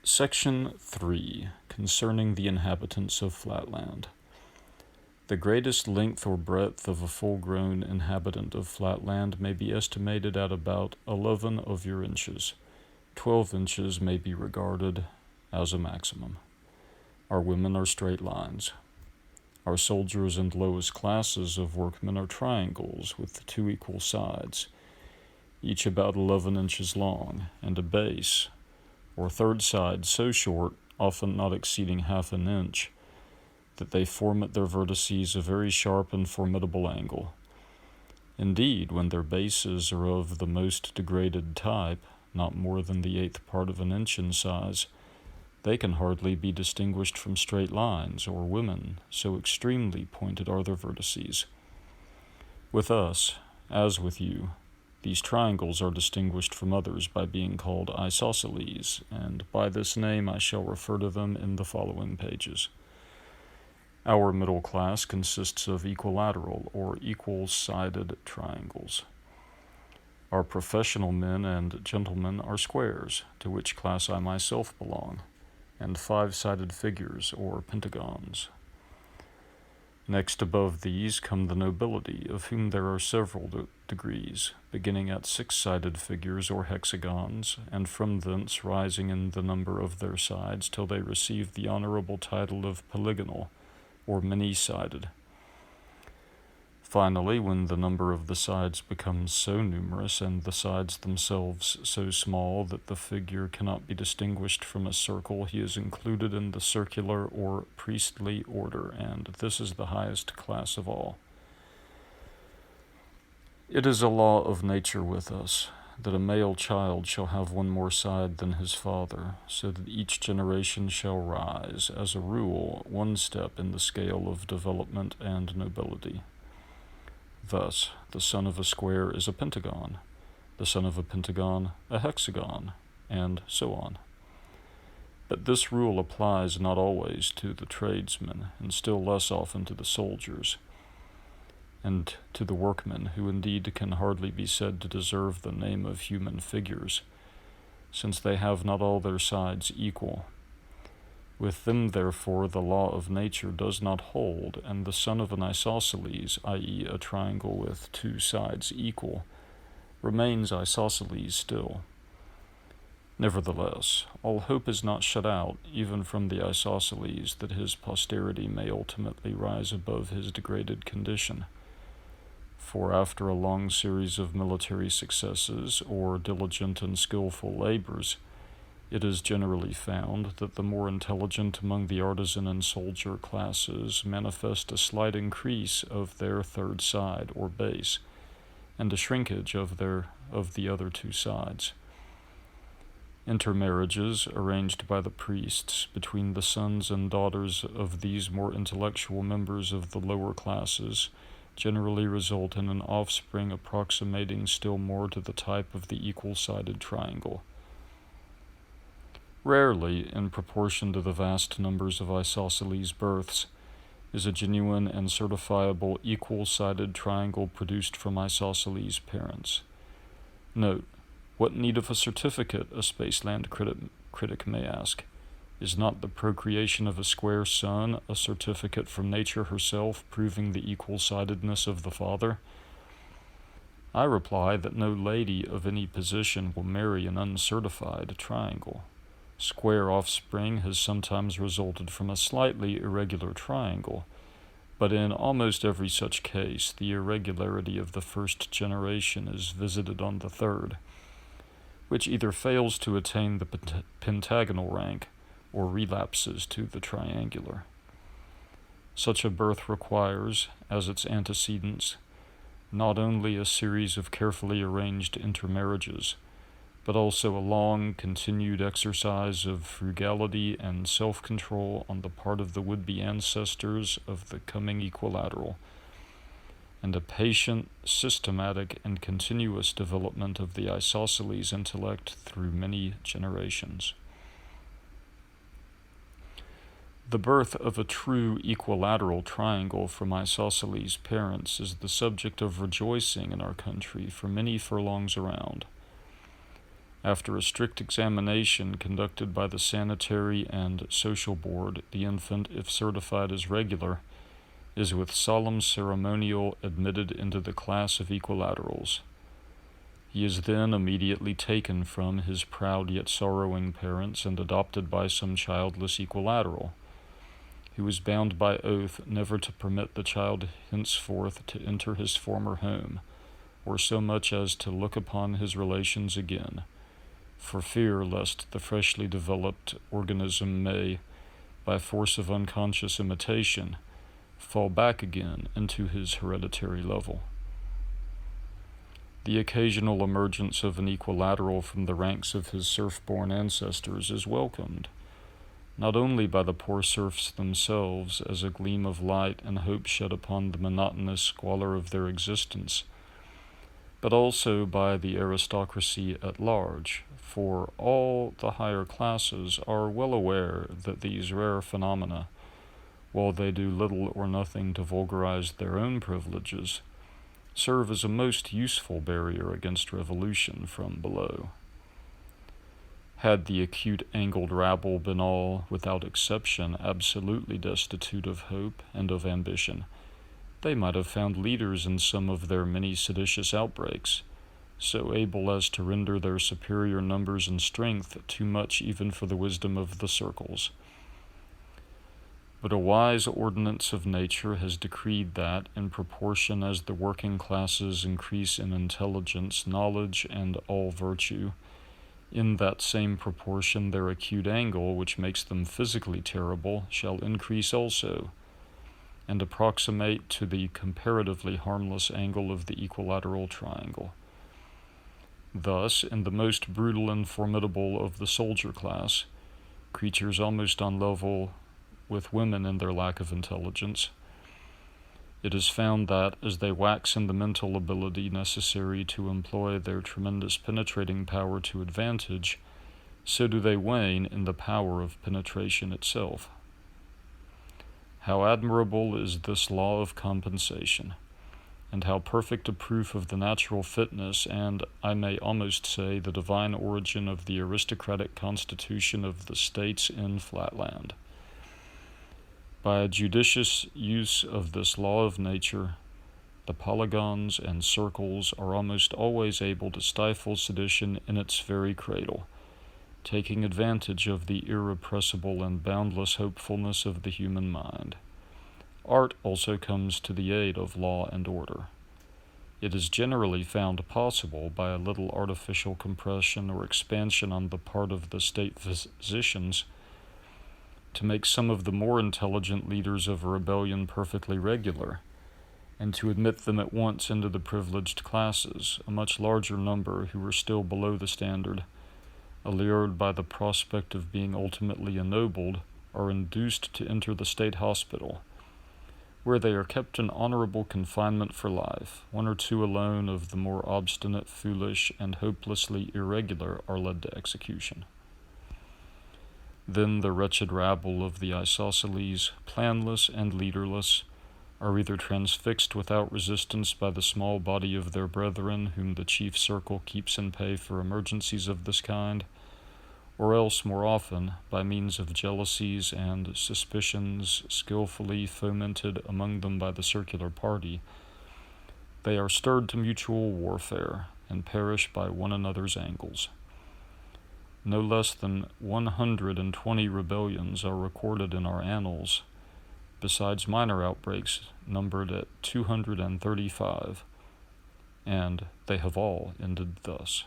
Section 3. Concerning the inhabitants of Flatland. The greatest length or breadth of a full-grown inhabitant of Flatland may be estimated at about 11 of your inches. 12 inches may be regarded as a maximum. Our women are straight lines. Our soldiers and lowest classes of workmen are triangles with two equal sides, each about 11 inches long, and a base, or third side so short, often not exceeding half an inch, that they form at their vertices a very sharp and formidable angle. Indeed, when their bases are of the most degraded type, not more than the eighth part of an inch in size, they can hardly be distinguished from straight lines or women, so extremely pointed are their vertices. With us, as with you, these triangles are distinguished from others by being called isosceles, and by this name I shall refer to them in the following pages. Our middle class consists of equilateral or equal-sided triangles. Our professional men and gentlemen are squares, to which class I myself belong, and five-sided figures or pentagons. Next above these come the nobility, of whom there are several degrees, beginning at six-sided figures or hexagons, and from thence rising in the number of their sides till they receive the honorable title of polygonal, or many-sided. Finally, when the number of the sides becomes so numerous and the sides themselves so small that the figure cannot be distinguished from a circle, he is included in the circular or priestly order, and this is the highest class of all. It is a law of nature with us that a male child shall have one more side than his father, so that each generation shall rise, as a rule, one step in the scale of development and nobility. Thus, the son of a square is a pentagon, the son of a pentagon a hexagon, and so on. But this rule applies not always to the tradesmen, and still less often to the soldiers, and to the workmen, who indeed can hardly be said to deserve the name of human figures, since they have not all their sides equal. With them, therefore, the law of nature does not hold, and the son of an isosceles, i.e., a triangle with two sides equal, remains isosceles still. Nevertheless, all hope is not shut out, even from the isosceles, that his posterity may ultimately rise above his degraded condition. For after a long series of military successes, or diligent and skillful labors, it is generally found that the more intelligent among the artisan and soldier classes manifest a slight increase of their third side or base, and a shrinkage of the other two sides. Intermarriages, arranged by the priests between the sons and daughters of these more intellectual members of the lower classes, generally result in an offspring approximating still more to the type of the equal-sided triangle. Rarely, in proportion to the vast numbers of isosceles births, is a genuine and certifiable equal-sided triangle produced from isosceles parents. Note, what need of a certificate, a Spaceland critic may ask? Is not the procreation of a square son a certificate from nature herself proving the equal-sidedness of the father? I reply that no lady of any position will marry an uncertified triangle. Square offspring has sometimes resulted from a slightly irregular triangle, but in almost every such case the irregularity of the first generation is visited on the third, which either fails to attain the pentagonal rank or relapses to the triangular. Such a birth requires, as its antecedents, not only a series of carefully arranged intermarriages, but also a long, continued exercise of frugality and self-control on the part of the would-be ancestors of the coming equilateral, and a patient, systematic, and continuous development of the isosceles intellect through many generations. The birth of a true equilateral triangle from isosceles parents is the subject of rejoicing in our country for many furlongs around. After a strict examination conducted by the Sanitary and Social Board, the infant, if certified as regular, is with solemn ceremonial admitted into the class of equilaterals. He is then immediately taken from his proud yet sorrowing parents and adopted by some childless equilateral, who is bound by oath never to permit the child henceforth to enter his former home, or so much as to look upon his relations again, for fear lest the freshly developed organism may, by force of unconscious imitation, fall back again into his hereditary level. The occasional emergence of an equilateral from the ranks of his serf-born ancestors is welcomed, not only by the poor serfs themselves as a gleam of light and hope shed upon the monotonous squalor of their existence, but also by the aristocracy at large, for all the higher classes are well aware that these rare phenomena, while they do little or nothing to vulgarize their own privileges, serve as a most useful barrier against revolution from below. Had the acute-angled rabble been all, without exception, absolutely destitute of hope and of ambition, they might have found leaders in some of their many seditious outbreaks, so able as to render their superior numbers and strength too much even for the wisdom of the circles. But a wise ordinance of nature has decreed that, in proportion as the working classes increase in intelligence, knowledge, and all virtue, in that same proportion their acute angle, which makes them physically terrible, shall increase also, and approximate to the comparatively harmless angle of the equilateral triangle. Thus, in the most brutal and formidable of the soldier class, creatures almost on level with women in their lack of intelligence, it is found that, as they wax in the mental ability necessary to employ their tremendous penetrating power to advantage, so do they wane in the power of penetration itself. How admirable is this law of compensation, and how perfect a proof of the natural fitness and, I may almost say, the divine origin of the aristocratic constitution of the states in Flatland. By a judicious use of this law of nature, the polygons and circles are almost always able to stifle sedition in its very cradle, taking advantage of the irrepressible and boundless hopefulness of the human mind. Art also comes to the aid of law and order. It is generally found possible, by a little artificial compression or expansion on the part of the state physicians, to make some of the more intelligent leaders of a rebellion perfectly regular, and to admit them at once into the privileged classes, a much larger number who are still below the standard, allured by the prospect of being ultimately ennobled, are induced to enter the state hospital, where they are kept in honorable confinement for life. One or two alone of the more obstinate, foolish, and hopelessly irregular are led to execution. Then the wretched rabble of the isosceles, planless and leaderless, are either transfixed without resistance by the small body of their brethren whom the chief circle keeps in pay for emergencies of this kind, or else more often, by means of jealousies and suspicions skillfully fomented among them by the circular party, they are stirred to mutual warfare, and perish by one another's angles. No less than 120 rebellions are recorded in our annals, besides minor outbreaks numbered at 235, and they have all ended thus.